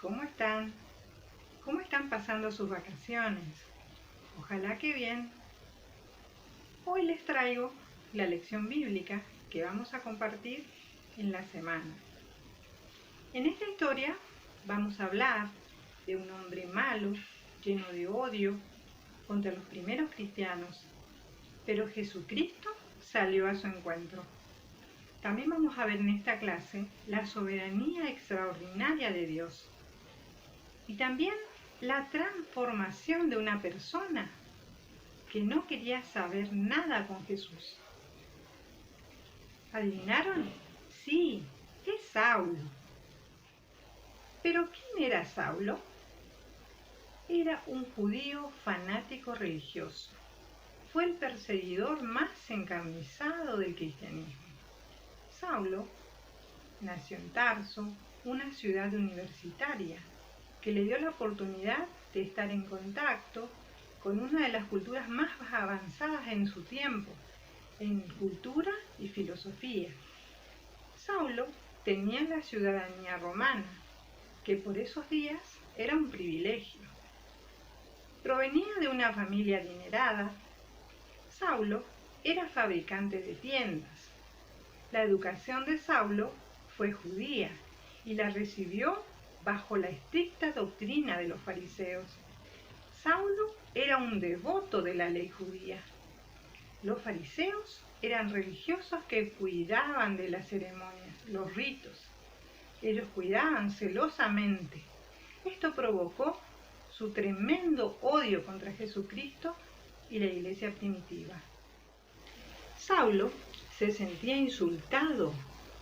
¿Cómo están? ¿Cómo están pasando sus vacaciones? Ojalá que bien. Hoy les traigo la lección bíblica que vamos a compartir en la semana. En esta historia vamos a hablar de un hombre malo, lleno de odio contra los primeros cristianos, pero Jesucristo salió a su encuentro. También vamos a ver en esta clase la soberanía extraordinaria de Dios y también la transformación de una persona que no quería saber nada con Jesús. ¿Adivinaron? Sí, es Saulo. ¿Pero quién era Saulo? Era un judío fanático religioso. Fue el perseguidor más encarnizado del cristianismo. Saulo nació en Tarso, una ciudad universitaria, que le dio la oportunidad de estar en contacto con una de las culturas más avanzadas en su tiempo, en cultura y filosofía. Saulo tenía la ciudadanía romana, que por esos días era un privilegio. Provenía de una familia adinerada. Saulo era fabricante de tiendas. La educación de Saulo fue judía y la recibió bajo la estricta doctrina de los fariseos. Saulo era un devoto de la ley judía. Los fariseos eran religiosos que cuidaban de las ceremonias, los ritos. Ellos cuidaban celosamente. Esto provocó su tremendo odio contra Jesucristo y la iglesia primitiva. Saulo se sentía insultado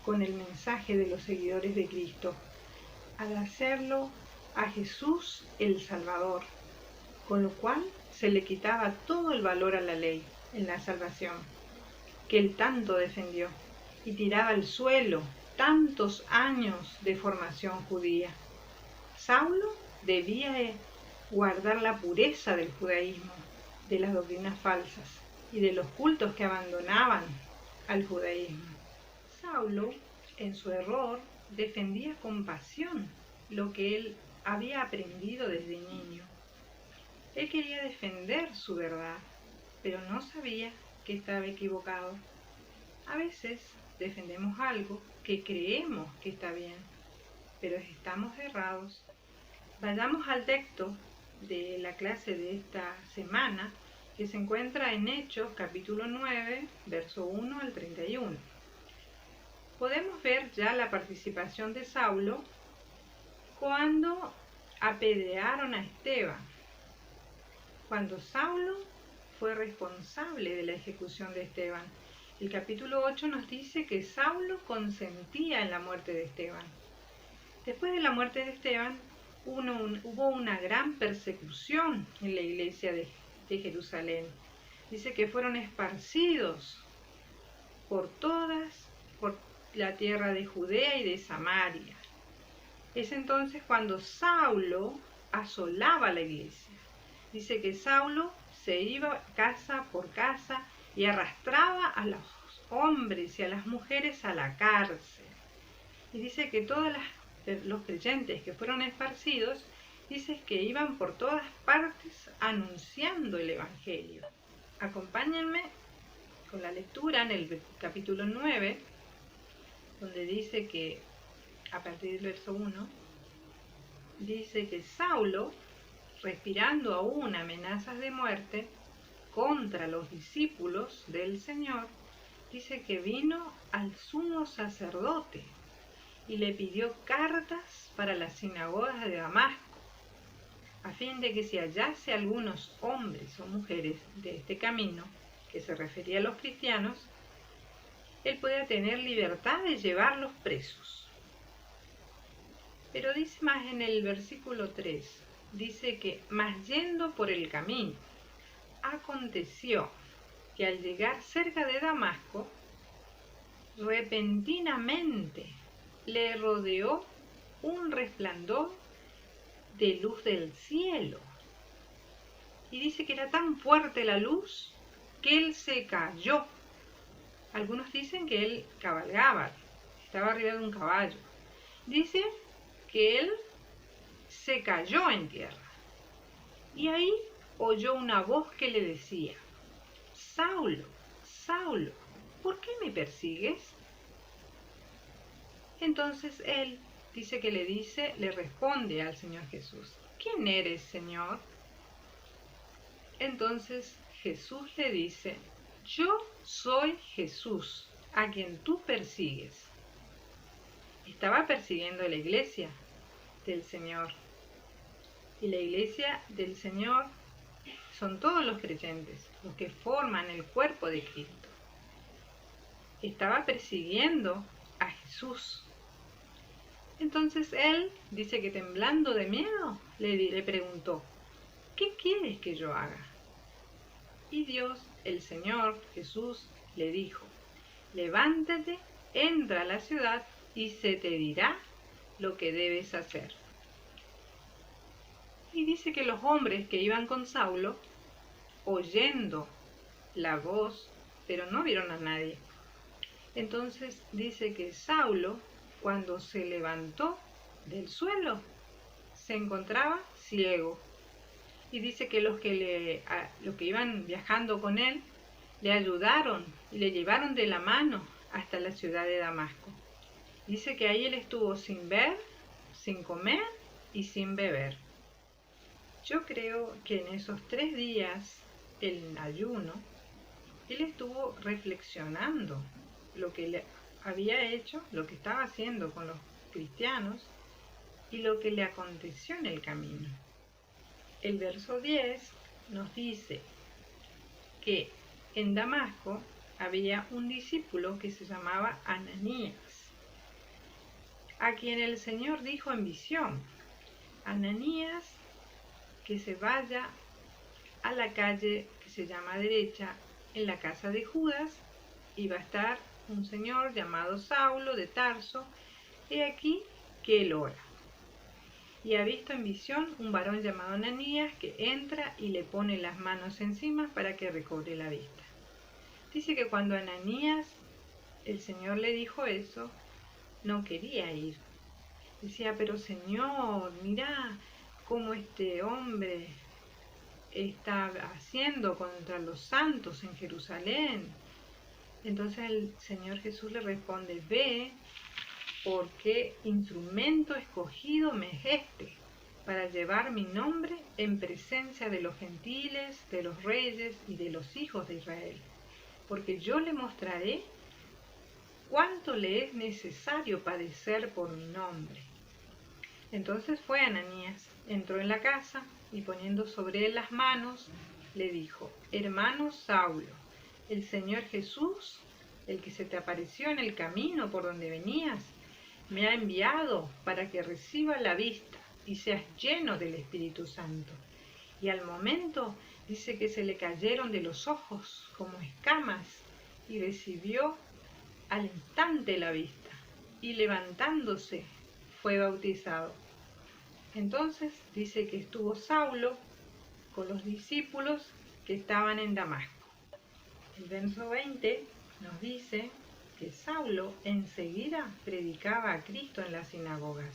con el mensaje de los seguidores de Cristo al hacerlo a Jesús el Salvador, con lo cual se le quitaba todo el valor a la ley en la salvación que él tanto defendió y tiraba al suelo tantos años de formación judía. Saulo debía guardar la pureza del judaísmo, de las doctrinas falsas y de los cultos que abandonaban al judaísmo. Saulo, en su error, defendía con pasión lo que él había aprendido desde niño. Él quería defender su verdad, pero no sabía que estaba equivocado. A veces defendemos algo que creemos que está bien, pero estamos errados. Vayamos al texto de la clase de esta semana, que se encuentra en Hechos, capítulo 9, verso 1 al 31. Podemos ver ya la participación de Saulo cuando apedrearon a Esteban, cuando Saulo fue responsable de la ejecución de Esteban. El capítulo 8 nos dice que Saulo consentía en la muerte de Esteban. Después de la muerte de Esteban, hubo una gran persecución en la iglesia de Jerusalén. Dice que fueron esparcidos por la tierra de Judea y de Samaria. Es entonces cuando Saulo asolaba la iglesia. Dice que Saulo se iba casa por casa y arrastraba a los hombres y a las mujeres a la cárcel. Y dice que todos los creyentes que fueron esparcidos, dice que iban por todas partes anunciando el evangelio. Acompáñenme con la lectura en el capítulo 9, donde dice que, a partir del verso 1, dice que Saulo, respirando aún amenazas de muerte contra los discípulos del Señor, dice que vino al sumo sacerdote y le pidió cartas para las sinagogas de Damasco, a fin de que si hallase algunos hombres o mujeres de este camino, que se refería a los cristianos, él pueda tener libertad de llevarlos presos. Pero dice más en el versículo 3, dice que, mas yendo por el camino, aconteció que al llegar cerca de Damasco, repentinamente le rodeó un resplandor de luz del cielo. Y dice que era tan fuerte la luz que él se cayó. Algunos dicen que él cabalgaba, estaba arriba de un caballo. Dice que él se cayó en tierra. Y ahí oyó una voz que le decía: Saulo, Saulo, ¿por qué me persigues? Entonces él dice que le responde al Señor Jesús: ¿Quién eres, Señor? Entonces Jesús le dice: Yo soy Jesús, a quien tú persigues. Estaba persiguiendo a la iglesia del Señor. Y la iglesia del Señor son todos los creyentes, los que forman el cuerpo de Cristo. Estaba persiguiendo a Jesús. Entonces él dice que temblando de miedo le preguntó: ¿qué quieres que yo haga? Y Dios, el Señor Jesús, le dijo: levántate, entra a la ciudad y se te dirá lo que debes hacer. Y dice que los hombres que iban con Saulo, oyendo la voz, pero no vieron a nadie. Entonces dice que Saulo, cuando se levantó del suelo, se encontraba ciego. Y dice que los que iban viajando con él le ayudaron y le llevaron de la mano hasta la ciudad de Damasco. Dice que ahí él estuvo sin ver, sin comer y sin beber. Yo creo que en esos 3 días, el ayuno, él estuvo reflexionando lo que le había hecho, lo que estaba haciendo con los cristianos y lo que le aconteció en el camino. El verso 10 nos dice que en Damasco había un discípulo que se llamaba Ananías, a quien el Señor dijo en visión: Ananías, que se vaya a la calle que se llama derecha, en la casa de Judas, y va a estar un señor llamado Saulo de Tarso, he aquí que él ora. Y ha visto en visión un varón llamado Ananías que entra y le pone las manos encima para que recobre la vista. Dice que cuando Ananías, el Señor le dijo eso, no quería ir. Decía: pero Señor, mirá cómo este hombre está haciendo contra los santos en Jerusalén. Entonces el Señor Jesús le responde: ve, porque instrumento escogido me es este, para llevar mi nombre en presencia de los gentiles, de los reyes y de los hijos de Israel, porque yo le mostraré cuánto le es necesario padecer por mi nombre. Entonces fue Ananías, entró en la casa y poniendo sobre él las manos, le dijo: hermano Saulo, el Señor Jesús, el que se te apareció en el camino por donde venías, me ha enviado para que reciba la vista y seas lleno del Espíritu Santo. Y al momento dice que se le cayeron de los ojos como escamas y recibió al instante la vista, y levantándose fue bautizado. Entonces dice que estuvo Saulo con los discípulos que estaban en Damasco. El verso 20 nos dice que Saulo enseguida predicaba a Cristo en las sinagogas,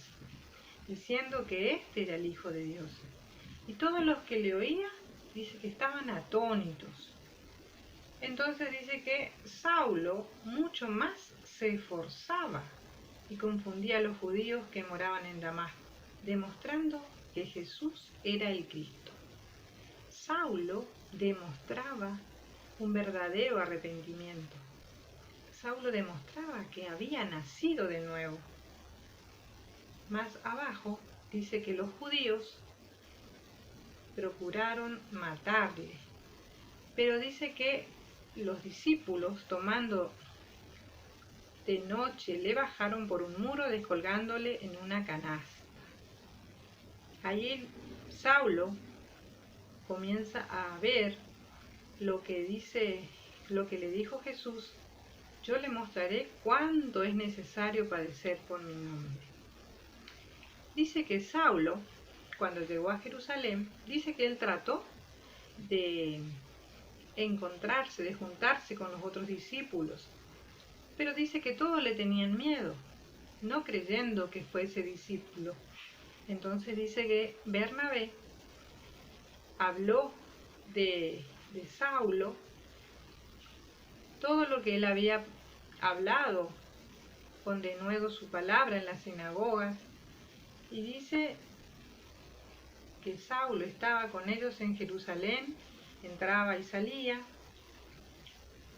diciendo que éste era el Hijo de Dios. Y todos los que le oían, dice que estaban atónitos. Entonces dice que Saulo mucho más se esforzaba y confundía a los judíos que moraban en Damasco, demostrando que Jesús era el Cristo. Saulo demostraba un verdadero arrepentimiento. Saulo demostraba que había nacido de nuevo. Más abajo dice que los judíos procuraron matarle, pero dice que los discípulos, tomando de noche, le bajaron por un muro descolgándole en una canasta. Allí Saulo comienza a ver lo que le dijo Jesús: yo le mostraré cuánto es necesario padecer por mi nombre. Dice que Saulo, cuando llegó a Jerusalén, dice que él trató de encontrarse, de juntarse con los otros discípulos, pero dice que todos le tenían miedo, no creyendo que fuese discípulo. Entonces dice que Bernabé habló de Saulo, todo lo que él había hablado con denuedo su palabra en las sinagogas, y dice que Saulo estaba con ellos en Jerusalén, entraba y salía,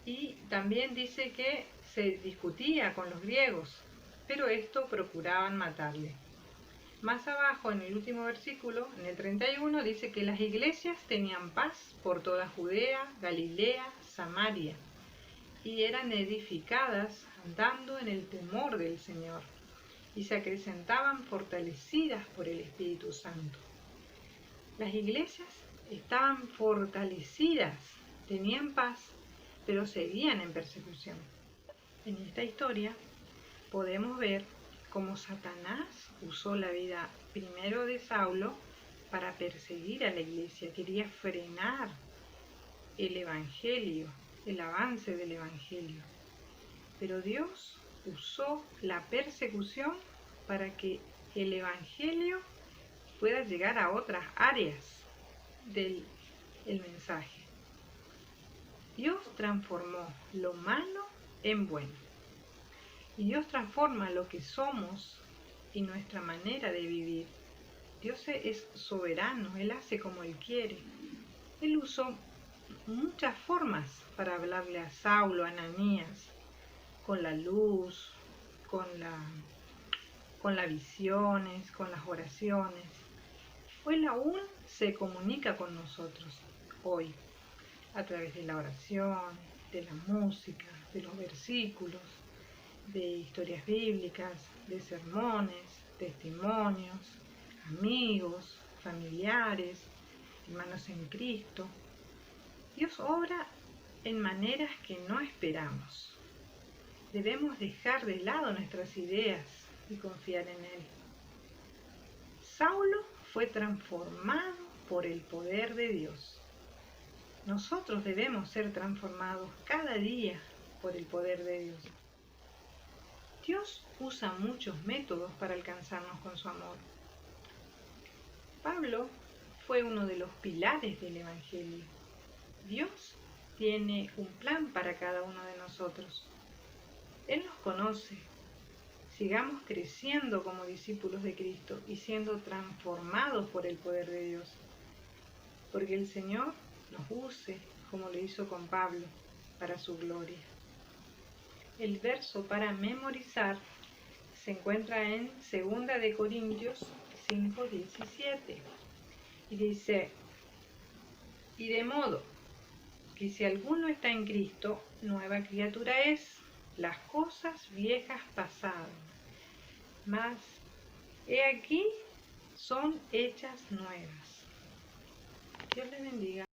y también dice que se discutía con los griegos, pero esto procuraban matarle. Más abajo, en el último versículo, en el 31, dice que las iglesias tenían paz por toda Judea, Galilea, Samaria, y eran edificadas andando en el temor del Señor, y se acrecentaban fortalecidas por el Espíritu Santo. Las iglesias estaban fortalecidas, tenían paz, pero seguían en persecución. En esta historia podemos ver cómo Satanás usó la vida primero de Saulo para perseguir a la iglesia, quería frenar el evangelio, el avance del evangelio. Pero Dios usó la persecución para que el evangelio pueda llegar a otras áreas del mensaje. Dios transformó lo malo en bueno. Y Dios transforma lo que somos y nuestra manera de vivir. Dios es soberano, Él hace como Él quiere. Él usó muchas formas para hablarle a Saulo, a Ananías, con la luz, con las visiones, con las oraciones. Él aún se comunica con nosotros hoy, a través de la oración, de la música, de los versículos, de historias bíblicas, de sermones, testimonios, amigos, familiares, hermanos en Cristo. Dios obra en maneras que no esperamos. Debemos dejar de lado nuestras ideas y confiar en Él. Saulo fue transformado por el poder de Dios. Nosotros debemos ser transformados cada día por el poder de Dios. Dios usa muchos métodos para alcanzarnos con su amor. Pablo fue uno de los pilares del Evangelio. Dios tiene un plan para cada uno de nosotros. Él nos conoce. Sigamos creciendo como discípulos de Cristo y siendo transformados por el poder de Dios. Porque el Señor nos use, como lo hizo con Pablo, para su gloria. El verso para memorizar se encuentra en 2 de Corintios 5:17 y dice: y de modo que si alguno está en Cristo, nueva criatura es, las cosas viejas pasaron, mas he aquí son hechas nuevas. Dios les bendiga.